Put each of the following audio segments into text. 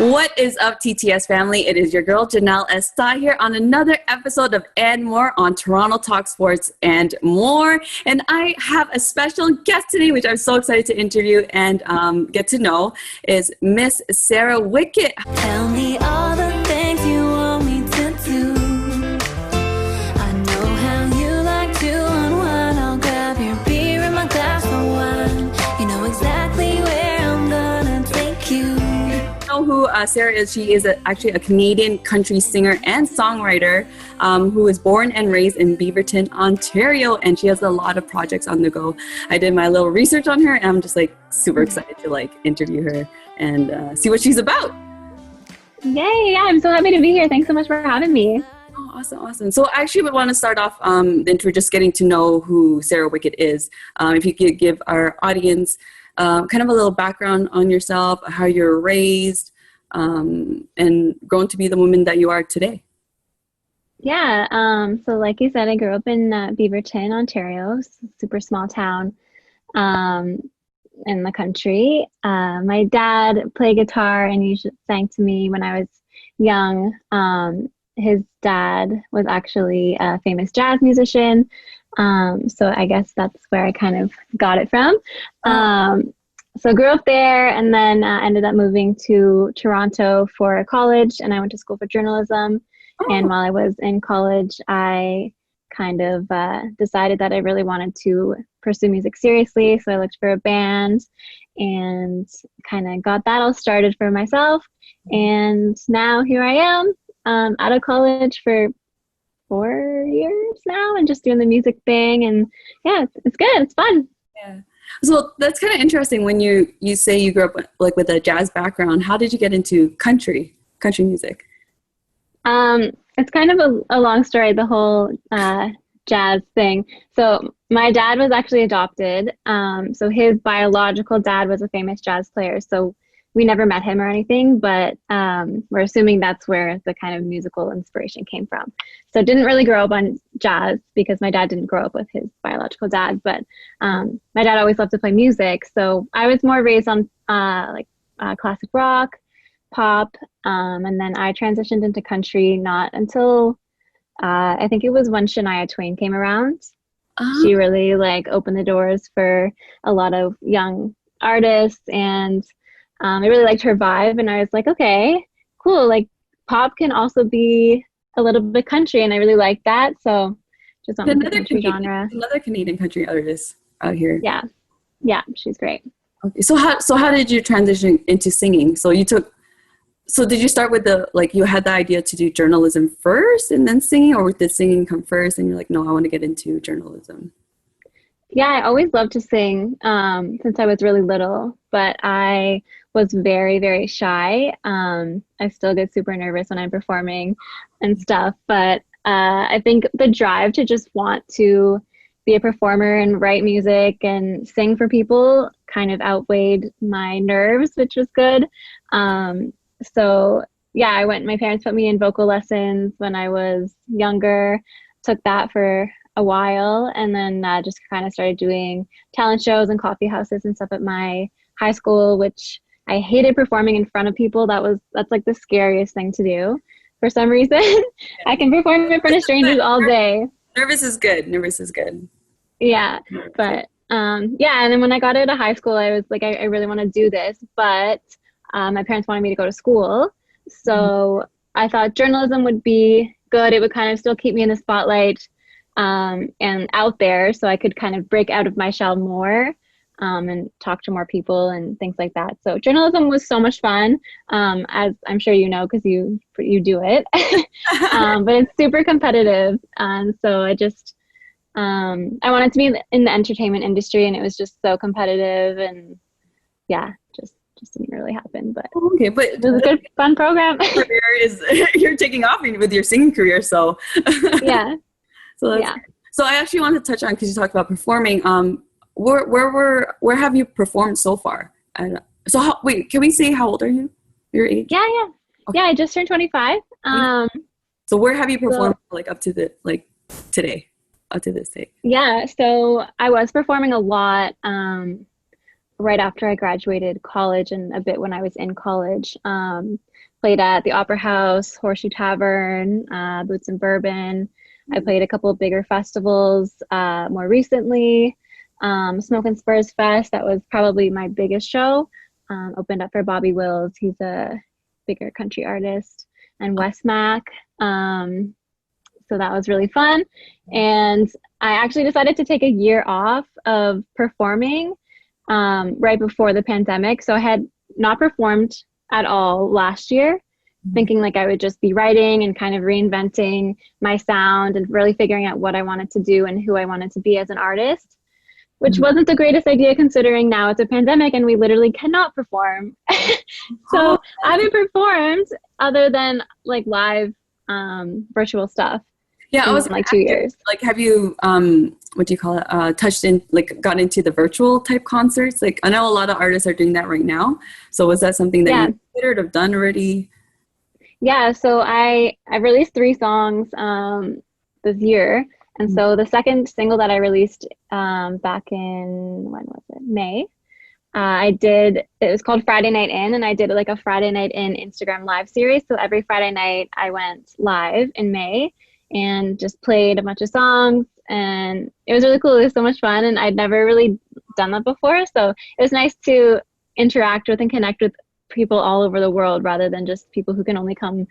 What is up, TTS family? It is your girl, Janelle Estaa, here on another episode of And More on Toronto Talk Sports and More. And I have a special guest today, which I'm so excited to interview and get to know, is Miss Sarah Wickett. Tell me all the things you want me to do. I know how you like to unwind. I'll grab your beer and my glass of wine. You know exactly where I'm gonna take you. Who Sarah is. She is actually a Canadian country singer and songwriter who was born and raised in Beaverton, Ontario, and she has a lot of projects on the go. I did my little research on her, and I'm just super excited to interview her and see what she's about. Yay! Yeah, I'm so happy to be here. Thanks so much for having me. Oh, awesome. So I actually would want to start off into just getting to know who Sarah Wickett is. If you could give our audience kind of a little background on yourself, how you're raised, and grown to be the woman that you are today. Yeah, so like you said, I grew up in Beaverton, Ontario, super small town in the country. My dad played guitar and he sang to me when I was young. His dad was actually a famous jazz musician. So I guess that's where I kind of got it from. So I grew up there and then ended up moving to Toronto for college, and I went to school for journalism. And while I was in college, I kind of decided that I really wanted to pursue music seriously. So I looked for a band and kind of got that all started for myself. And now here I am out of college for 4 years now and just doing the music thing. And yeah, it's good. It's fun. Yeah. So that's kind of interesting when you say you grew up with a jazz background. How did you get into country music? It's kind of a long story, the whole jazz thing. So my dad was actually adopted. So his biological dad was a famous jazz player. So we never met him or anything, but we're assuming that's where the kind of musical inspiration came from. So didn't really grow up on jazz because my dad didn't grow up with his biological dad, but my dad always loved to play music. So I was more raised on classic rock, pop, and then I transitioned into country not until I think it was when Shania Twain came around. She really opened the doors for a lot of young artists, and I really liked her vibe, and I was like, okay, cool. Pop can also be a little bit country, and I really like that. So just went with the country genre. Another Canadian country artist out here. Yeah, she's great. Okay, so how did you transition into singing? So did you start with you had the idea to do journalism first and then singing, or did singing come first and you're like, no, I want to get into journalism? Yeah, I always loved to sing since I was really little, but I was very, very shy. I still get super nervous when I'm performing and stuff, but I think the drive to just want to be a performer and write music and sing for people kind of outweighed my nerves, which was good. So yeah, my parents put me in vocal lessons when I was younger, took that for a while, and then just kind of started doing talent shows and coffee houses and stuff at my high school, which I hated performing in front of people. That's the scariest thing to do for some reason. I can perform in front of strangers all day. Nervous is good. Yeah, but and then when I got out of high school, I was like, I really want to do this, but my parents wanted me to go to school, so I thought journalism would be good. It would kind of still keep me in the spotlight and out there, so I could kind of break out of my shell more and talk to more people and things like that. So journalism was so much fun, as I'm sure you know because you do it. But it's super competitive, so I just I wanted to be in the entertainment industry, and it was just so competitive, and yeah, just didn't really happen. But okay, but it was a good fun program. You're taking off with your singing career, so yeah. So I actually wanted to touch on, because you talked about performing. Where have you performed so far? And so can we say how old are you? Your age? Yeah. Okay. Yeah, I just turned 25. So where have you performed up to today, up to this day? Yeah, so I was performing a lot right after I graduated college and a bit when I was in college. Played at the Opera House, Horseshoe Tavern, Boots and Bourbon. I played a couple of bigger festivals more recently. Smoke and Spurs Fest, that was probably my biggest show. Opened up for Bobby Wills. He's a bigger country artist. And Wes Mack. So that was really fun. And I actually decided to take a year off of performing right before the pandemic. So I had not performed at all last year, thinking like I would just be writing and kind of reinventing my sound and really figuring out what I wanted to do and who I wanted to be as an artist, which wasn't the greatest idea considering now it's a pandemic and we literally cannot perform. So I haven't performed other than like live virtual stuff. Yeah, I was like 2 years. Like, have you, what do you call it, touched in, like, got into the virtual type concerts? Like, I know a lot of artists are doing that right now. So was that something that you considered, have done already? Yeah, so I released 3 songs this year. And so the second single that I released back in, when was it? May. It was called Friday Night In, and I did like a Friday Night In Instagram live series. So every Friday night I went live in May and just played a bunch of songs, and it was really cool. It was so much fun, and I'd never really done that before. So it was nice to interact with and connect with people all over the world rather than just people who can only come,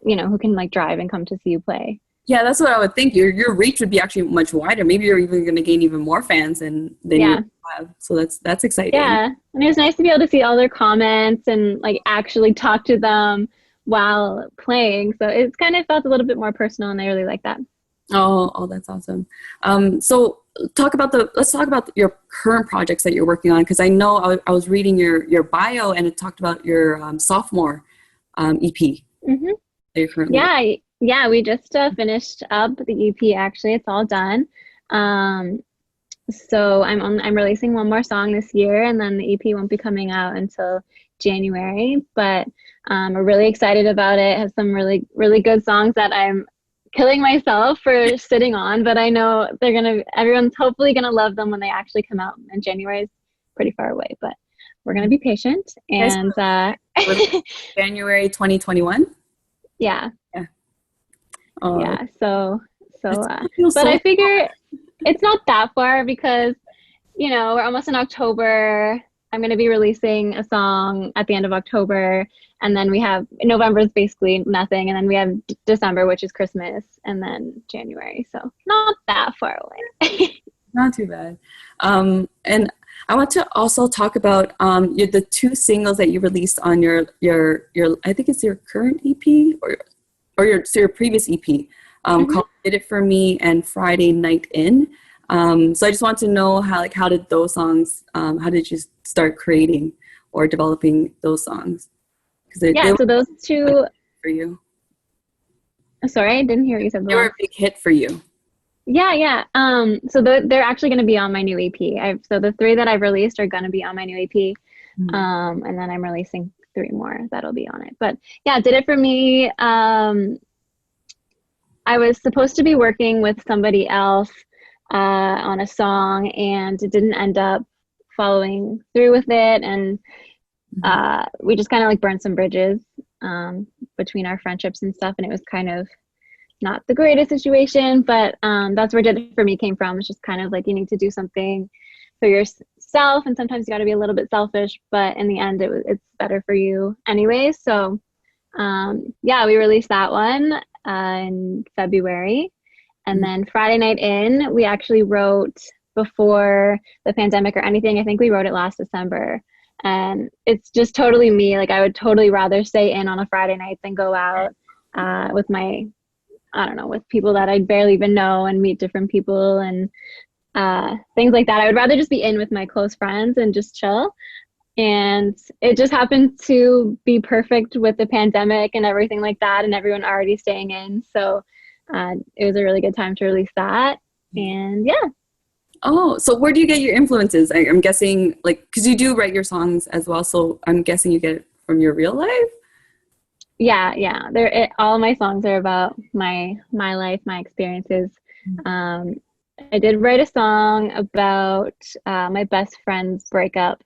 who can like drive and come to see you play. Yeah, that's what I would think. Your reach would be actually much wider. Maybe you're even going to gain even more fans than you have. So that's exciting. Yeah, and it was nice to be able to see all their comments and like actually talk to them while playing. So it's kind of felt a little bit more personal, and I really like that. Oh, that's awesome. So let's talk about your current projects that you're working on, because I know I was reading your bio and it talked about your sophomore EP. Mm-hmm. That you're currently Yeah, we just finished up the EP. Actually, it's all done. So I'm releasing one more song this year, and then the EP won't be coming out until January. But we're really excited about it. It has some really, really good songs that I'm killing myself for sitting on, but I know everyone's hopefully gonna love them when they actually come out. And January is pretty far away, but we're gonna be patient. And January 2021. Yeah. Oh. Yeah. So but I figure it's not that far because we're almost in October. I'm going to be releasing a song at the end of October, and then we have November is basically nothing, and then we have December, which is Christmas, and then January. So not that far away. Not too bad. And I want to also talk about the 2 singles that you released on your I think it's your current EP or your previous EP called "Did It For Me" and "Friday Night In." So I just want to know how did those songs, how did you start creating or developing those songs? So those 2 for you. Sorry, I didn't hear what you said. They were a big hit for you. Yeah. So they're actually going to be on my new EP. So the 3 that I've released are going to be on my new EP. And then I'm releasing 3 more that'll be on it. But yeah, Did It For Me. I was supposed to be working with somebody else on a song, and it didn't end up following through with it, and we just kind of like burned some bridges between our friendships and stuff, and it was kind of not the greatest situation, but that's where Did It For Me came from. It's just kind of like you need to do something for yourself, and sometimes you got to be a little bit selfish, but in the end it's better for you anyways. So we released that one in February. And then Friday Night In, we actually wrote before the pandemic or anything. I think we wrote it last December. And it's just totally me. Like I would totally rather stay in on a Friday night than go out with with people that I barely even know and meet different people and things like that. I would rather just be in with my close friends and just chill. And it just happened to be perfect with the pandemic and everything like that, and everyone already staying in. So it was a really good time to release that. And yeah. Oh, so where do you get your influences? I'm guessing, because you do write your songs as well, so I'm guessing you get it from your real life? Yeah. All my songs are about my life, my experiences. I did write a song about my best friend's breakup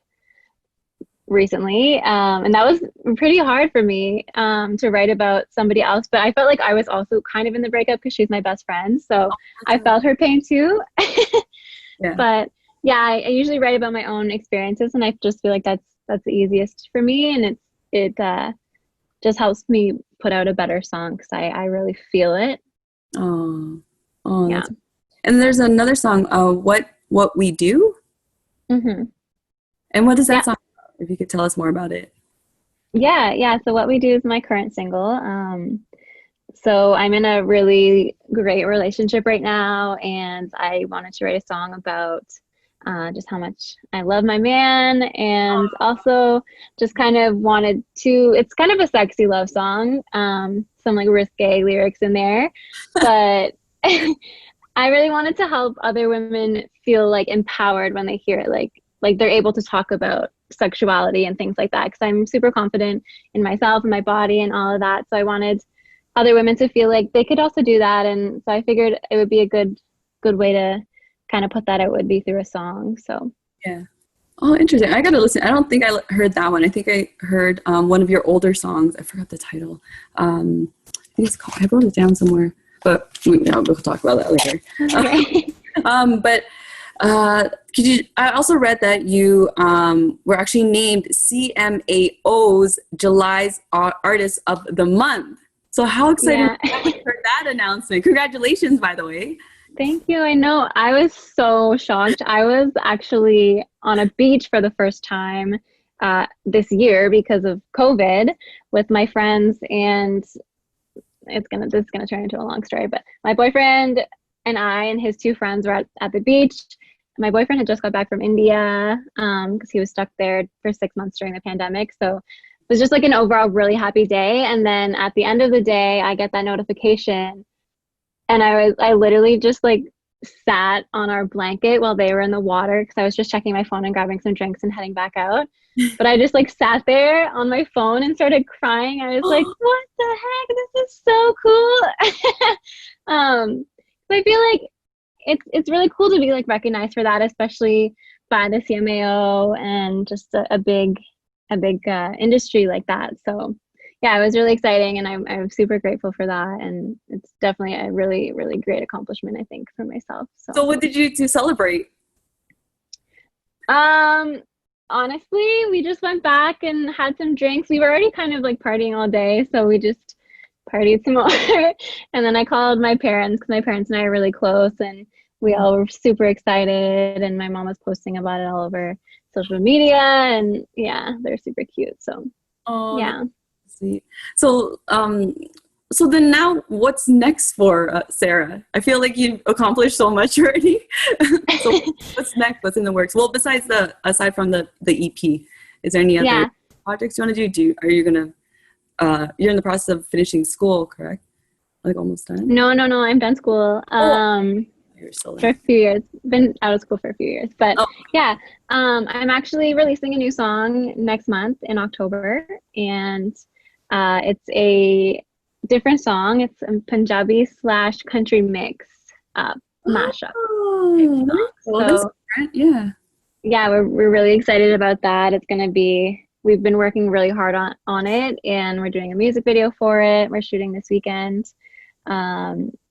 recently, and that was pretty hard for me to write about somebody else, but I felt like I was also kind of in the breakup because she's my best friend, so I felt her pain too. Yeah. But yeah, I usually write about my own experiences, and I just feel like that's the easiest for me, and it just helps me put out a better song because I really feel it. Oh, Yeah. And there's another song, What We Do. Mm-hmm. And what is that song about? If you could tell us more about it. Yeah. So What We Do is my current single. So I'm in a really great relationship right now, and I wanted to write a song about just how much I love my man, and also just kind of wanted to, it's kind of a sexy love song, some like risque lyrics in there, but I really wanted to help other women feel like empowered when they hear it, like they're able to talk about sexuality and things like that, because I'm super confident in myself and my body and all of that, so I wanted other women to feel like they could also do that, and so I figured it would be a good way to kind of put that out would be through a song. So yeah. Oh, interesting. I gotta listen. I don't think I heard that one. I think I heard one of your older songs. I forgot the title. I think it's called, I wrote it down somewhere, but we'll talk about that later. okay. But I also read that you were actually named CMAO's July's Artist of the Month. So how exciting for that announcement. Congratulations, by the way. Thank you. I know. I was so shocked. I was actually on a beach for the first time this year because of COVID with my friends, and this is gonna turn into a long story, but my boyfriend and I and his two friends were at the beach. My boyfriend had just got back from India because he was stuck there for 6 months during the pandemic. So it was just like an overall really happy day. And then at the end of the day, I get that notification, and I literally just like sat on our blanket while they were in the water because I was just checking my phone and grabbing some drinks and heading back out. But I just like sat there on my phone and started crying. I was like, what the heck? This is so cool. I feel like it's really cool to be like recognized for that, especially by the CMAO and just a big industry like that. So yeah, it was really exciting, and I'm super grateful for that, and it's definitely a really, really great accomplishment, I think, for myself. So what did you do to celebrate? Honestly, we just went back and had some drinks. We were already kind of like partying all day, so we just partied some more. And then I called my parents because my parents and I are really close, and we all were super excited, and my mom was posting about it all over social media, and yeah, they're super cute. So yeah. Sweet. So so then now what's next for Sarah? I feel like you've accomplished so much already. So what's next? What's in the works? Well, aside from the EP, is there any other projects you want to do? Are you gonna you're in the process of finishing school, correct? Like almost done? No, I'm done school. You're still for a few years. Been out of school for a few years, but I'm actually releasing a new song next month in October, and it's a different song. It's a Punjabi / country mix mashup. So yeah, we're really excited about that. It's gonna be. We've been working really hard on it, and we're doing a music video for it. We're shooting this weekend.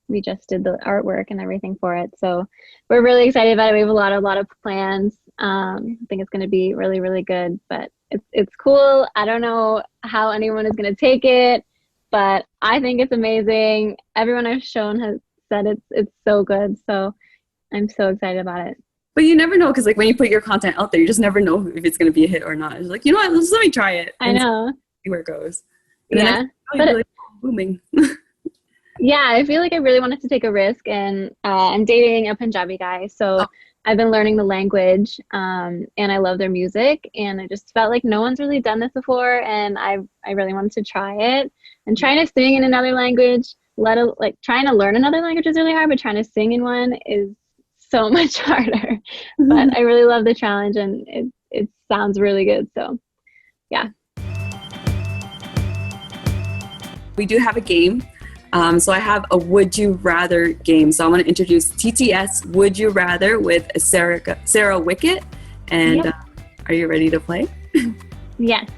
We just did the artwork and everything for it, so we're really excited about it. We have a lot of plans. I think it's going to be really, really good, but it's cool. I don't know how anyone is going to take it, but I think it's amazing. Everyone I've shown has said it's so good, so I'm so excited about it. But you never know, because like when you put your content out there, you just never know if it's going to be a hit or not. It's like, you know what, let me try it. I know. See where it goes. And yeah. Then like, booming. Yeah, I feel like I really wanted to take a risk, and I'm dating a Punjabi guy, so I've been learning the language, and I love their music, and I just felt like no one's really done this before, and I really wanted to try it. And trying to sing in another language, trying to learn another language is really hard, but trying to sing in one is so much harder. But I really love the challenge, and it sounds really good, so yeah. We do have a game. So I have a Would You Rather game. So I want to introduce TTS Would You Rather with Sarah Wickett. And are you ready to play? Yes.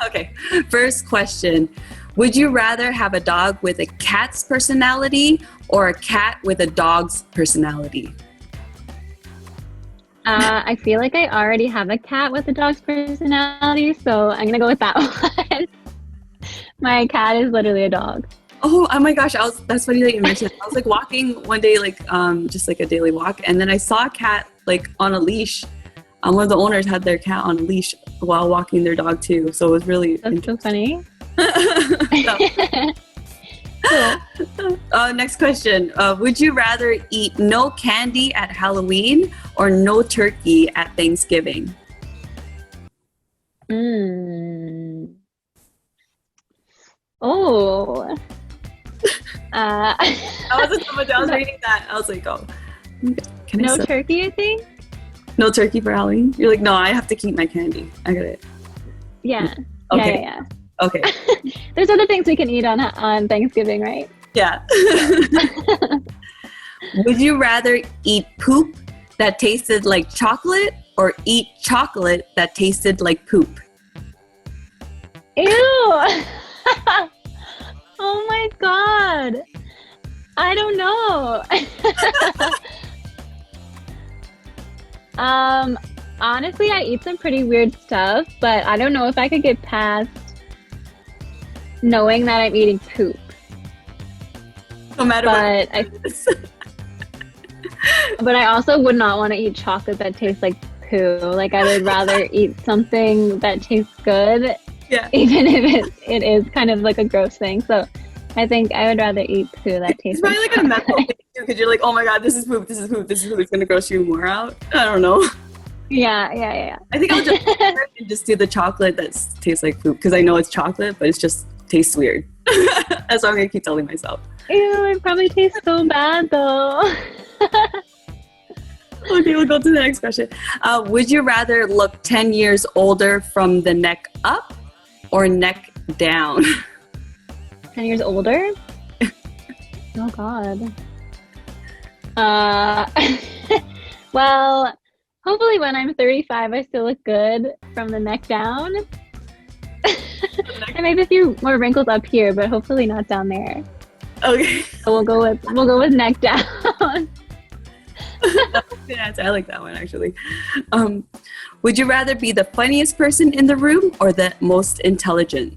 Okay. First question. Would you rather have a dog with a cat's personality or a cat with a dog's personality? I feel like I already have a cat with a dog's personality, so I'm gonna go with that one. My cat is literally a dog. Oh my gosh, that's funny that you mentioned it. I was like walking one day, like just like a daily walk, and then I saw a cat like on a leash. One of the owners had their cat on a leash while walking their dog too, so it was really That's so funny. Next question. Would you rather eat no candy at Halloween or no turkey at Thanksgiving? Oh. I was reading that. I was like, oh. Can I no turkey, I think? No turkey for Halloween? You're like, no, I have to keep my candy. I got it. Yeah. Okay. Yeah. Okay. There's other things we can eat on Thanksgiving, right? Yeah. Would you rather eat poop that tasted like chocolate or eat chocolate that tasted like poop? Ew! Oh my god! I don't know. Honestly, I eat some pretty weird stuff, but I don't know if I could get past knowing that I'm eating poop. No matter But what. but I also would not want to eat chocolate that tastes like poo. Like, I would rather eat something that tastes good, Yeah. even if it is kind of like a gross thing. So I think I would rather eat poo that It's tastes probably like like a mental thing too, because you're like, oh my god, this is poop, this is poop, this is poop. It's gonna gross you more out. I don't know. Yeah. I think I'll just do the chocolate that tastes like poop because I know it's chocolate, but it just tastes weird. That's what I'm gonna keep telling myself. Ew, it probably tastes so bad though. Okay, we'll go to the next question. Would you rather look 10 years older from the neck up or neck down? 10 years older? Oh god. Well, hopefully when I'm 35 I still look good from the neck down. And maybe a few more wrinkles up here, but hopefully not down there. Okay. So we'll go with neck down. That's a good answer. I like that one actually. Would you rather be the funniest person in the room or the most intelligent?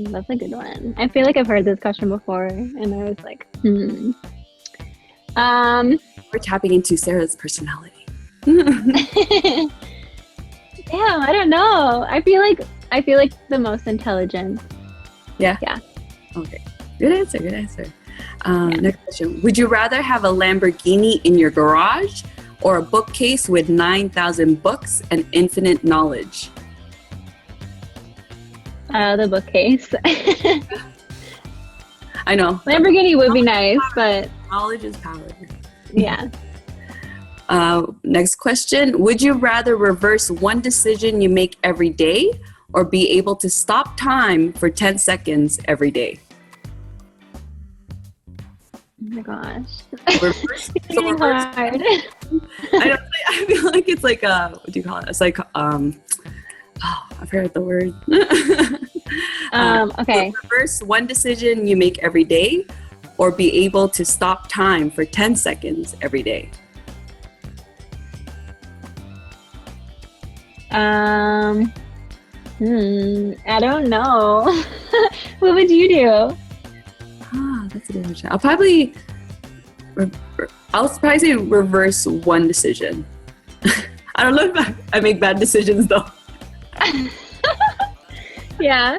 That's a good one. I feel like I've heard this question before, and I was like, We're tapping into Sarah's personality. Damn, I don't know. I feel like the most intelligent. Yeah. Yeah. Okay. Good answer. Next question. Would you rather have a Lamborghini in your garage or a bookcase with 9,000 books and infinite knowledge? The bookcase. I know. Lamborghini would be nice, but Knowledge is power. yeah. Next question. Would you rather reverse one decision you make every day or be able to stop time for 10 seconds every day? Oh my gosh. Reverse, It's getting hard. I feel like it's like what do you call it? It's like I forgot the word. Okay. Reverse one decision you make every day or be able to stop time for 10 seconds every day. I don't know. What would you do? That's a good question. I'll probably say reverse one decision. I don't know if I make bad decisions though. Yeah.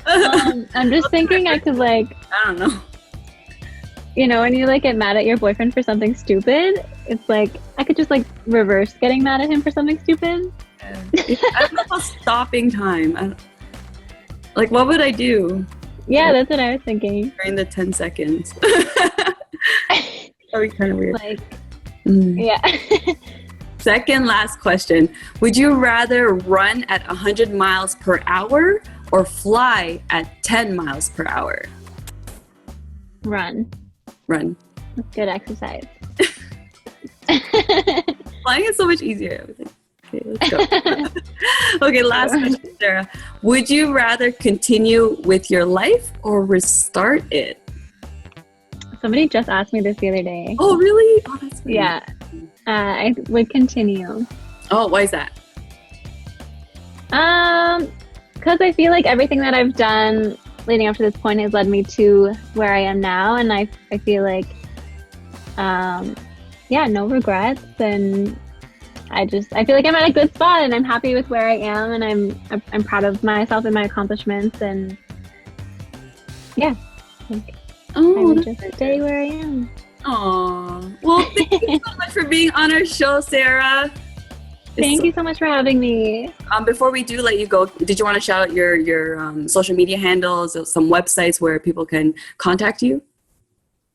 I'm just thinking I could I don't know. When you get mad at your boyfriend for something stupid, it's like I could just reverse getting mad at him for something stupid. I don't know about stopping time. What would I do? Yeah, that's what I was thinking. During the 10 seconds. That would be kind of weird. Yeah. Second last question. Would you rather run at 100 miles per hour or fly at 10 miles per hour? Run. Run. That's good exercise. Flying is so much easier. I was like, okay, let's go. Okay, last question, Sarah. Would you rather continue with your life or restart it? Somebody just asked me this the other day. Oh, really? Oh, that's funny. Yeah. I would continue. Oh, why is that? Because I feel like everything that I've done leading up to this point has led me to where I am now, and I feel like, no regrets, and I feel like I'm at a good spot, and I'm happy with where I am, and I'm proud of myself and my accomplishments, and yeah, I would just stay where I am. Aw. Well, thank you so much for being on our show, Sarah. Thank you so much for having me. Before we do let you go, did you want to shout out your social media handles, some websites where people can contact you?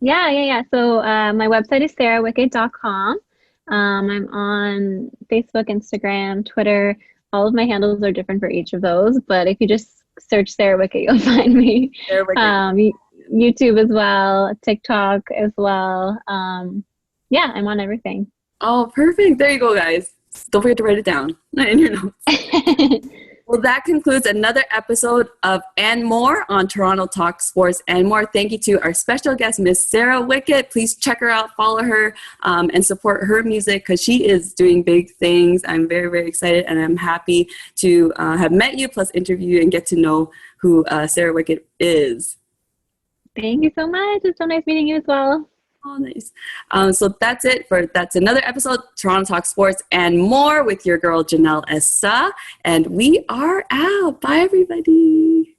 Yeah. So my website is sarahwickett.com. I'm on Facebook, Instagram, Twitter. All of my handles are different for each of those, but if you just search Sarah Wickett, you'll find me. Sarah Wickett. YouTube as well, TikTok as well. I'm on everything. Oh, perfect. There you go, guys. Don't forget to write it down in your notes. Well, that concludes another episode of And More on Toronto Talk Sports and More. Thank you to our special guest, Miss Sarah Wickett. Please check her out, follow her, and support her music because she is doing big things. I'm very, very excited, and I'm happy to have met you, plus interview you and get to know who Sarah Wickett is. Thank you so much. It's so nice meeting you as well. Oh, nice. So that's another episode, Toronto Talk Sports and More with your girl, Janelle Estaa. And we are out. Bye, everybody.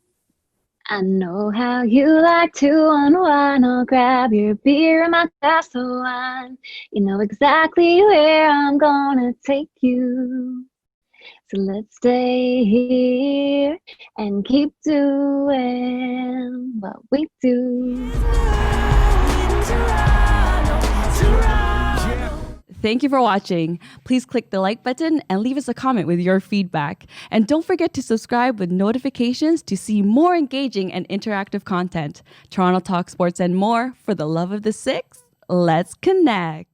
I know how you like to unwind. I'll grab your beer and my glass of wine. You know exactly where I'm gonna take you. So let's stay here and keep doing what we do. Thank you for watching. Please click the like button and leave us a comment with your feedback. And don't forget to subscribe with notifications to see more engaging and interactive content. Toronto Talk Sports and More. For the love of the six, let's connect.